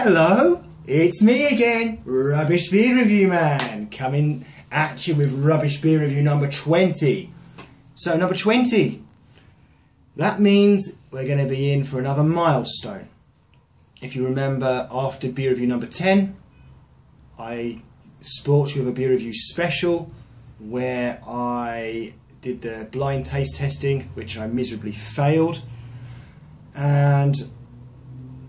Hello, it's me again, Rubbish Beer Review Man, coming at you with Rubbish Beer Review number 20. So number 20, that means we're going to be in for another milestone. If you remember, after beer review number 10, I sports you with a beer review special where I did the blind taste testing, which I miserably failed. And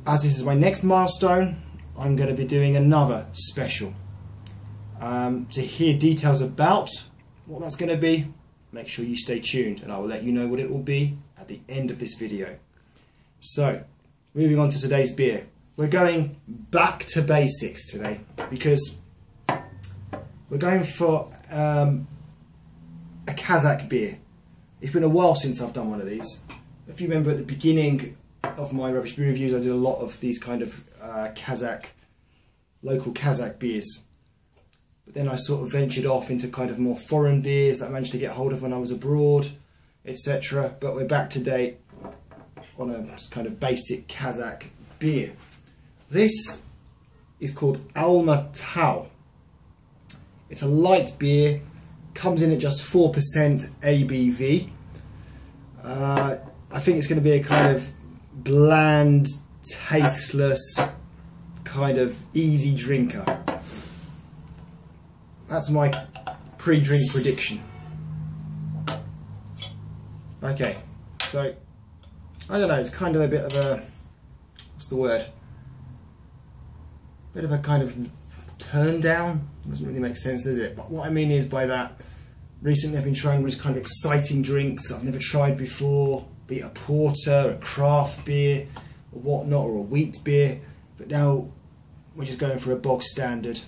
as this is my next milestone, I'm going to be doing another special. To hear details about what that's going to be, make sure you stay tuned and I will let you know what it will be at the end of this video. So, moving on to today's beer. We're going back to basics today because we're going for a Kazakh beer. It's been a while since I've done one of these. If you remember at the beginning of my Rubbish Beer Reviews, I did a lot of these kind of local Kazakh beers. But then I sort of ventured off into kind of more foreign beers that I managed to get hold of when I was abroad, etc. But we're back today on a kind of basic Kazakh beer. This is called Alma-tau. It's a light beer, comes in at just 4% ABV. I think it's going to be a kind of bland, tasteless, kind of easy drinker. That's my pre-drink prediction. Okay, so I don't know, it's kind of a bit of a, what's the word? Bit of a kind of turn down. Doesn't really make sense, does it? But what I mean is by that, recently I've been trying all these kind of exciting drinks that I've never tried before, be it a porter, a craft beer, or whatnot, or a wheat beer. But now we're just going for a bog standard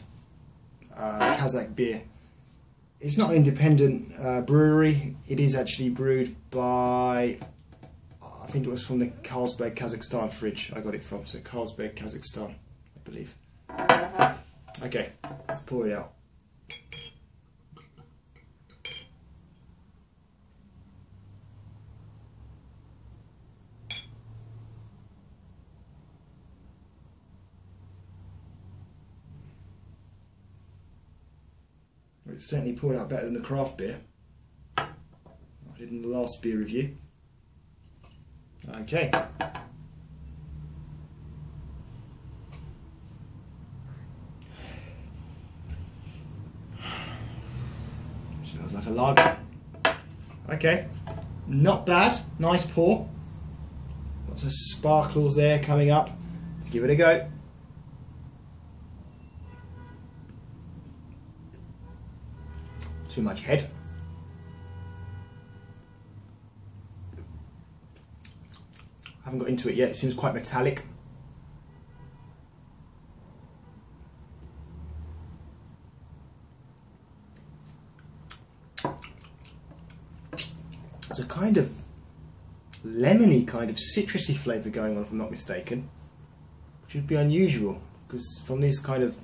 Kazakh beer. It's not an independent brewery. It is actually brewed by, I think it was from the Carlsberg, Kazakhstan fridge I got it from. So Carlsberg, Kazakhstan, I believe. Okay, let's pour it out. It certainly poured out better than the craft beer I did in the last beer review. Okay. Smells like a lager. Okay, not bad. Nice pour. Lots of sparkles there coming up. Let's give it a go. Too much head. Haven't got into it yet. It seems quite metallic. There's a kind of lemony, kind of citrusy flavour going on, if I'm not mistaken, which would be unusual because from these kind of,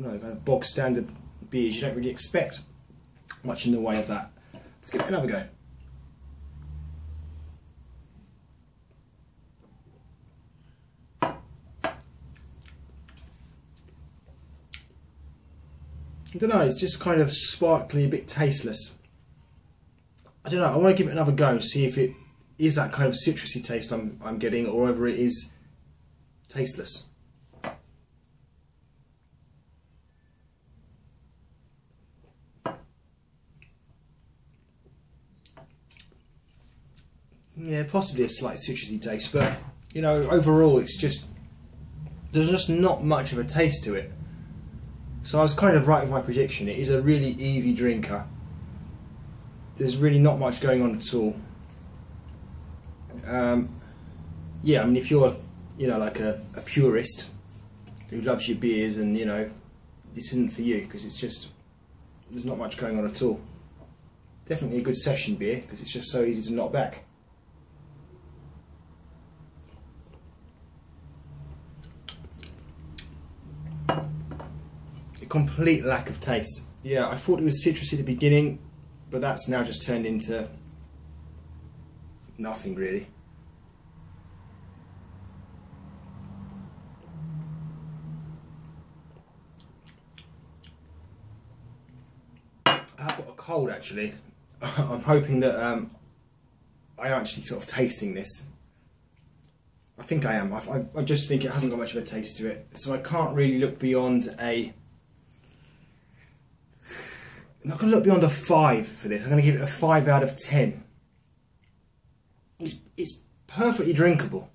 kind of bog standard beers, you don't really expect much in the way of that. Let's give it another go. I don't know, it's just kind of sparkly, a bit tasteless. I don't know, I want to give it another go and see if it is that kind of citrusy taste I'm getting, or whether it is tasteless. Yeah, possibly a slight citrusy taste, but overall it's just, there's just not much of a taste to it. So I was kind of right with my prediction. It is a really easy drinker. There's really not much going on at all. Yeah, I mean, if you're, like a purist who loves your beers, and this isn't for you because it's just, there's not much going on at all. Definitely a good session beer because it's just so easy to knock back. Complete lack of taste. Yeah, I thought it was citrusy at the beginning, but that's now just turned into nothing really. I've got a cold actually. I'm hoping that I'm actually sort of tasting this. I think I am. I just think it hasn't got much of a taste to it, so I can't really look beyond a... I'm not going to look beyond a 5 for this. I'm going to give it a 5 out of 10. It's perfectly drinkable.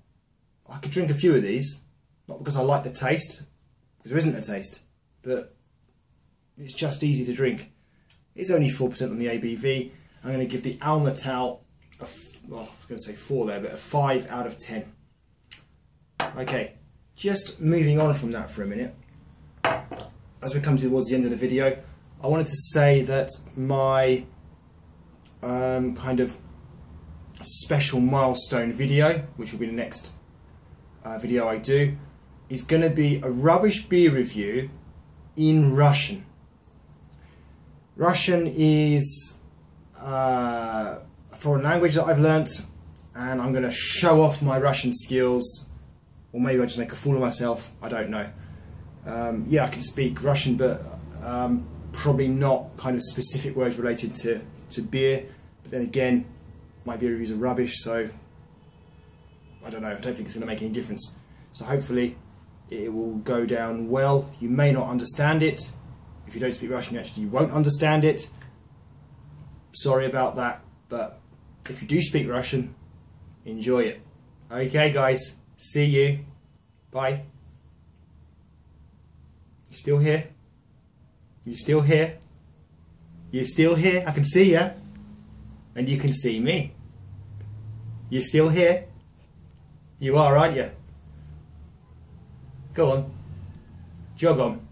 I could drink a few of these, not because I like the taste, because there isn't a taste, but it's just easy to drink. It's only 4% on the ABV. I'm going to give the Alma-tau, well, I was going to say 4 there, but a 5 out of 10. Okay, just moving on from that for a minute. As we come towards the end of the video, I wanted to say that my kind of special milestone video, which will be the next video I do, is going to be a rubbish beer review in Russian. Russian is a foreign language that I've learnt, and I'm going to show off my Russian skills, or maybe I'll just make a fool of myself, I don't know. Yeah, I can speak Russian, but probably not kind of specific words related to beer. But then again, my beer reviews are rubbish, so I don't know, I don't think it's going to make any difference. So hopefully it will go down well. You may not understand it. If you don't speak Russian, actually you won't understand it. Sorry about that, but if you do speak Russian, enjoy it. Okay guys, see you. Bye. You still here? You still here? You still here? I can see you. And you can see me. You still here? You are, aren't you? Go on. Jog on.